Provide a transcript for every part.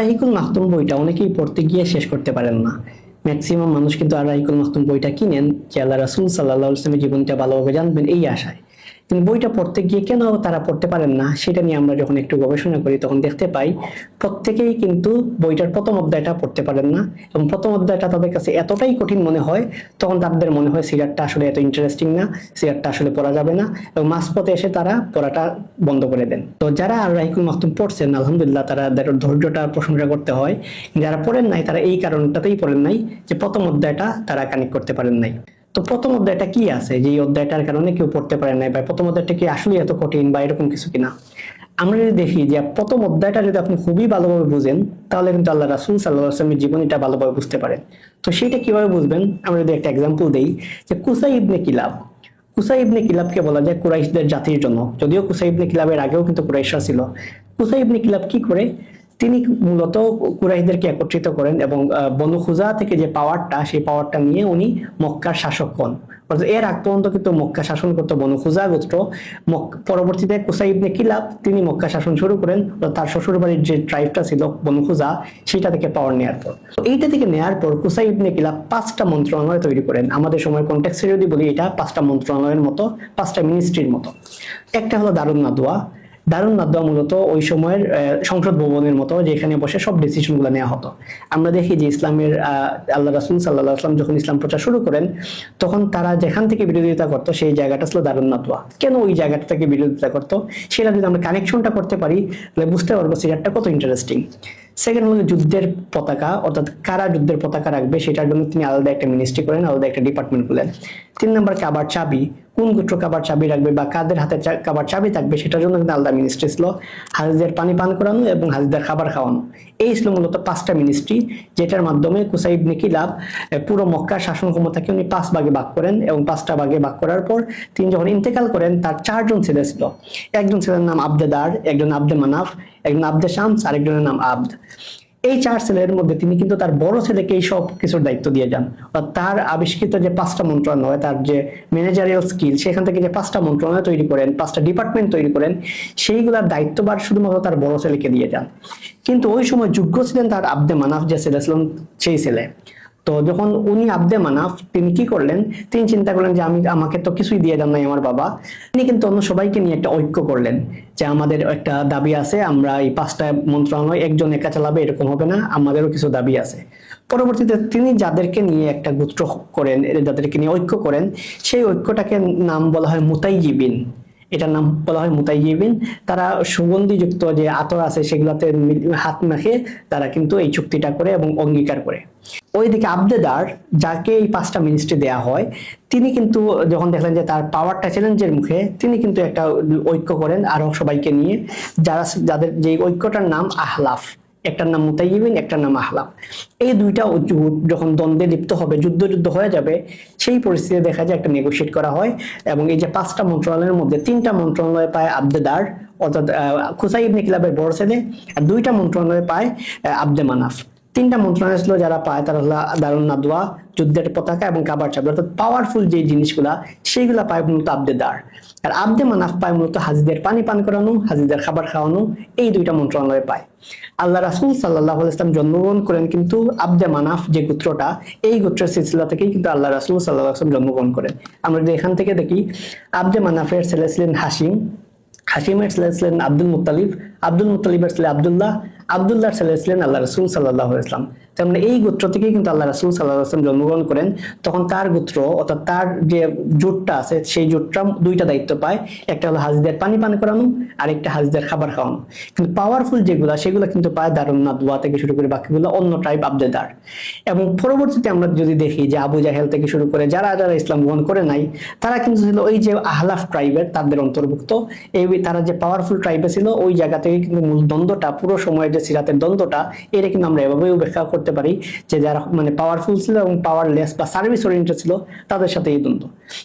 রাহিকুল মাখতুম বইটা অনেকেই পড়তে গিয়ে শেষ করতে পারেন না। ম্যাক্সিমাম মানুষ কিন্তু আর রাহিকুল মাখতুম বইটা কিনেন যে আল্লাহ রাসূল সাল্লাল্লাহু আলাইহি ওয়াসাল্লামের জীবনটা ভালোভাবে জানবেন এই আশায়। কিন্তু বইটা পড়তে গিয়ে কেন তারা পড়তে পারেন না সেটা নিয়ে আমরা যখন একটু গবেষণা করি তখন দেখতে পাই প্রত্যেকেই কিন্তু বইটার প্রথম অধ্যায়টা পড়তে পারেন না, এবং প্রথম অধ্যায়টা তাদের কাছে এতটাই কঠিন মনে হয় তখন তাদের মনে হয় সিরাতটা আসলে এত ইন্টারেস্টিং না, সিরাতটা আসলে পড়া যাবে না, এবং মাঝপথে এসে তারা পড়াটা বন্ধ করে দেন। তো যারা আর রাহিকুল মাখতুম পড়ছেন আলহামদুলিল্লাহ তাদের ধৈর্যটা প্রশংসা করতে হয়। যারা পড়েন নাই তারা এই কারণটাতেই পড়েন নাই যে প্রথম অধ্যায়টা তারা কানেক্ট করতে পারেন নাই। তো প্রথম অধ্যায়টা কি আছে যে এই অধ্যায়টার কারণে কেউ পড়তে পারে নাই, বা প্রথম অধ্যায়টা কি আসলে এত কঠিন বা এরকম কিছু কিনা। আমরা যদি দেখি যে প্রথম অধ্যায়টা যদি আপনি খুবই ভালোভাবে বুঝেন তাহলে কিন্তু আল্লাহ রাসূল সাল্লাল্লাহু আলাইহি ওয়াসাল্লামের জীবনীটা ভালোভাবে বুঝতে পারেন। তো সেটা কিভাবে বুঝবেন, আমরা যদি একটা এক্সাম্পল দেই যে কুসাই ইবনে কিলাব। কুসাই ইবনে কিলাবকে বলা যায় কুরাইশদের জাতির জন্য, যদিও কুসাই ইবনে কিলাবের আগেও কিন্তু কুরাইশরা ছিল। কুসাই ইবনে কিলাব কি করে, তিনি মূলত কুরাইশদেরকে একত্রিত করেন এবং বনু খুজা থেকে যে পাওয়ারটা সেই পাওয়ারটা নিয়ে উনি মক্কার শাসক হন। অর্থাৎ এর আগ পর্যন্ত কিন্তু মক্কা শাসন করতো বনু খুজা গোত্র। পরবর্তীতে কুসাই ইবনে কিলাব তিনি মক্কা শাসন শুরু করেন, তার শ্বশুর বাড়ির যে ট্রাইবটা ছিল বনু খুজা সেটা থেকে পাওয়ার নেওয়ার পর, এইটা থেকে নেওয়ার পর কুসাই ইবনে কিলাব 5টা মন্ত্রণালয় তৈরি করেন। আমাদের সময় কনটেক্সটে যদি বলি এটা 5টা মন্ত্রণালয়ের মতো, 5টা মিনিস্ট্রির মতো। একটা হলো দারুন নাদওয়া। দারুন নাদওয়া মূলত ওই সময়ের সংসদ ভবনের মতো, যেখানে বসে সব ডিসিশন গুলো নেওয়া হতো। আমরা দেখি যে ইসলামের আল্লাহ রাসূল সাল্লাল্লাহু আলাইহি ওয়াসাল্লাম যখন ইসলাম প্রচার শুরু করেন তখন তারা যেখান থেকে বিরোধিতা করতো সেই জায়গাটা ছিল দারুন নাদওয়া। কেন ওই জায়গাটা থেকে বিরোধিতা করতো সেটা যদি আমরা কানেকশনটা করতে পারি তাহলে বুঝতে পারবো সিরিয়ালটা কত ইন্টারেস্টিং। সেকেন্ড হলো যুদ্ধের পতাকা, অর্থাৎ কারা যুদ্ধের পতাকা রাখবে সেটার জন্য তিনি আলাদা একটা মিনিস্ট্রি করেন, আলাদা একটা ডিপার্টমেন্ট খুলেন। 3 নম্বর কাবার চাবি, কোন গোত্র কাবার চাবি রাখবে বা কাদের হাতে কাবার চাবি থাকবে সেটার জন্য কিন্তু আলাদা মিনিস্ট্রি ছিল। হাজিদের পানি পান করানো এবং হাজিদের খাবার খাওয়ানো, এই ছিল মূলত 5টা মিনিস্ট্রি, যেটার মাধ্যমে কুসাই ইবনে কিলাব পুরো মক্কার শাসন ক্ষমতাকে উনি 5 ভাগে ভাগ করেন। এবং 5টা ভাগে ভাগ করার পর তিনি যখন ইন্তেকাল করেন তার 4 জন ছেলে ছিল। একজন ছেলের নাম আবদেদার, একজন আব্দে মানাফ, একজন আব্দে শামস, আর একজনের নাম আব্দ। এই 4 ছেলের মধ্যে তিনি কিন্তু তার বড় ছেলেকে এই সব কিছুর দায়িত্ব দিয়ে যান। তার আবিষ্কৃত যে 5টা মন্ত্রণালয়, তার যে ম্যানেজারিয়াল স্কিল, সেখান থেকে যে 5টা মন্ত্রণালয় তৈরি করেন, 5টা ডিপার্টমেন্ট তৈরি করেন, সেইগুলোর দায়িত্বভার শুধুমাত্র তার বড় ছেলেকে দিয়ে যান। কিন্তু ওই সময় যোগ্য ছিলেন তার আব্দে মানাফ যে ছেলে ছিলেন সেই ছেলে। তো যখন উনি আব্দে মানাফ তিনি কি করলেন, তিনি চিন্তা করলেন যে আমাকে তো কিছুই দিয়ে যান নাই আমার বাবা। তিনি কিন্তু অন্য সবাইকে নিয়ে একটা ঐক্য করলেন যে আমাদের একটা দাবি আছে, আমরা এই 5টা মন্ত্রণালয় একজন একা চালাবে এরকম হবে না, আমাদেরও কিছু দাবি আছে। পরবর্তীতে তিনি যাদেরকে নিয়ে একটা গোত্র করেন, যাদেরকে নিয়ে ঐক্য করেন, সেই ঐক্যটাকে নাম বলা হয় মুতাইয়িবিন। এটার নাম বলা হয় মুতাইয়িবিন। তারা সুগন্ধিযুক্ত যে আতর আছে সেগুলোতে হাত মেখে তারা কিন্তু এই চুক্তিটা করে এবং অঙ্গীকার করে। ওইদিকে আবদেদার, যাকে এই 5টা মিনিস্ট্রি দেয়া হয়, তিনি কিন্তু যখন দেখলেন যে তার পাওয়ারটা চ্যালেঞ্জের মুখে, তিনি কিন্তু একটা ঐক্য করেন আরো সবাইকে নিয়ে, যাদের যে ঐক্যটার নাম আহলাফ। একটার নাম মুতাইয়িবিন, একটার নাম আহলাফ। এই দুইটা যখন দ্বন্দ্বে লিপ্ত হবে, যুদ্ধ হয়ে যাবে, সেই পরিস্থিতি দেখা যায় একটা নেগোশিয়েট করা হয়। এবং এই যে 5টা মন্ত্রণালয়ের মধ্যে 3টা মন্ত্রণালয় পায় আবদেদার, অর্থাৎ কুসাই ইবনে কিলাবের বড় ছেলে, আর 2টা মন্ত্রণালয় পায় আব্দে মানাফ। 3টা মন্ত্রণালয় ছিল যারা পায় তারা হলো দারুন নাদওয়া, যুদ্ধের পতাকা এবং কাবার চাবি, অর্থাৎ পাওয়ারফুল যে জিনিসগুলা সেইগুলা পায় মূলত আবদেদার। আর আব্দে মানাফ পায় মূলত হাজিদের পানি পান করানো, হাজিদের খাবার খাওয়ানো, এই 2টা মন্ত্রণালয় পায়। আল্লাহ রাসূল সাল্লাল্লাহু আলাইহি ওয়াসাল্লাম জন্মগ্রহণ করেন কিন্তু আব্দে মানাফ যে গোত্রটা, এই গোত্রের সিলসিলা থেকেই কিন্তু আল্লাহ রাসূল সাল্লাল্লাহু আলাইহি ওয়াসাল্লাম জন্মগ্রহণ করেন। আমরা যদি এখান থেকে দেখি, আব্দে মানাফের ছেলে ছিলেন হাশিম, হাশিমের ছেলে ছিলেন আব্দুল মুত্তালিব, আব্দুল মুত্তালিবের ছেলে আব্দুল্লাহ, আব্দুল্লাহর ছেলে ছিলেন আল্লাহ রাসূল সাল্লাল্লাহু আলাইহি ওয়াসাল্লাম। তার মানে এই গোত্র থেকেই কিন্তু আল্লাহ রাসূল সাল্লাল্লাহু আলাইহি ওয়াসাল্লাম জন্মগ্রহণ করেন। তখন তার গোত্র, অর্থাৎ তার যে জোটটা আছে সেই জোটটা 2টা দায়িত্ব পায়, একটা হলো হাজিদের পানি পান করানো, আর একটা হাজিদের খাবার খাওয়ানো। কিন্তু পাওয়ারফুল যেগুলা সেগুলো কিন্তু পায় দারুন নাদওয়া থেকে শুরু করে বাকিগুলো অন্য ট্রাইব আবদেদার। এবং পরবর্তীতে আমরা যদি দেখি যে আবু জাহেল থেকে শুরু করে যারা যারা ইসলাম গ্রহণ করে নাই, তারা কিন্তু ছিল ওই যে আহলাফ ট্রাইবের, তাদের অন্তর্ভুক্ত। এই তারা যে পাওয়ারফুল ট্রাইবে ছিল, ওই জায়গা থেকে কিন্তু মূল দ্বন্দ্বটা, পুরো সময়ের যে সিরাতের দ্বন্দ্বটা, এটা কিন্তু আমরা এভাবেও ব্যাখ্যা করতে পারি যে যারা মানে পাওয়ারফুল ছিল এবং পাওয়ারলেস বা সার্ভিস ওরিয়েন্টেড ছিল তাদের সাথে এই দ্বন্দ্ব।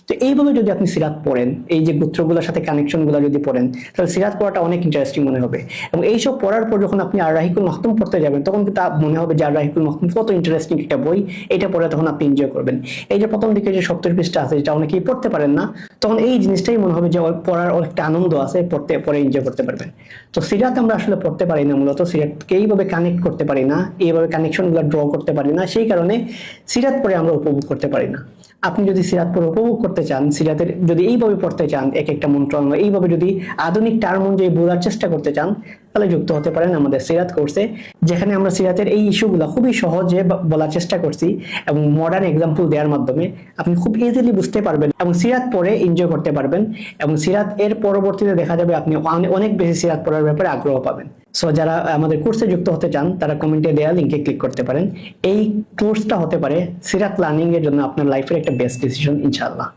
তো এইভাবে যদি আপনি সিরাত পড়েন, এই যে গোত্রগুলোর সাথে কানেকশন গুলো যদি পড়েন, তাহলে সিরাত পড়াটা অনেক ইন্টারেস্টিং মনে হবে। এবং এইসব পড়ার পর যখন আপনি আর রাহিকুল মাখতুম পড়তে যাবেন তখন কিন্তু মনে হবে যে আর রাহিকুল মাখতুম কত ইন্টারেস্টিং একটা বই, এটা পড়ে তখন আপনি এনজয় করবেন। এই যে প্রথম দিকে যে 70 পৃষ্ঠা আছে যেটা অনেকেই পড়তে পারেন না, তখন এই জিনিসটাই মনে হবে যে পড়ার অনেকটা আনন্দ আছে, পড়তে পরে এনজয় করতে পারবেন। তো সিরাত আমরা আসলে পড়তে পারি না, মূলত সিরাত সিরাতকে এইভাবে কানেক্ট করতে পারি না, এইভাবে কানেকশনগুলো ড্র করতে পারি না, সেই কারণে সিরাত পড়ে আমরা উপভোগ করতে পারি না। আপনি যদি সিরাত পড়ে উপভোগ করতে চান, সিরাতের যদি এইভাবে পড়তে চান, এক একটা মন্ত্র এইভাবে যদি আধুনিক টার্ম অনুযায়ী বোঝার চেষ্টা করতে চান, তাহলে যুক্ত হতে পারেন আমাদের সিরাত কোর্সে, যেখানে আমরা সিরাতের এই ইস্যুগুলো খুবই সহজে বলার চেষ্টা করছি এবং মডার্ন এক্সাম্পল দেওয়ার মাধ্যমে আপনি খুব ইজিলি বুঝতে পারবেন এবং সিরাত পড়ে এনজয় করতে পারবেন। এবং সিরাত এর পরবর্তীতে দেখা যাবে আপনি অনেক বেশি সিরাত পড়ার ব্যাপারে আগ্রহ পাবেন। সো যারা আমাদের কোর্সে যুক্ত হতে চান তারা কমেন্টে দেওয়া লিঙ্কে ক্লিক করতে পারেন। এই কোর্সটা হতে পারে সিরাত লার্নিং এর জন্য আপনার লাইফের একটা বেস্ট ডিসিশন ইনশাআল্লাহ।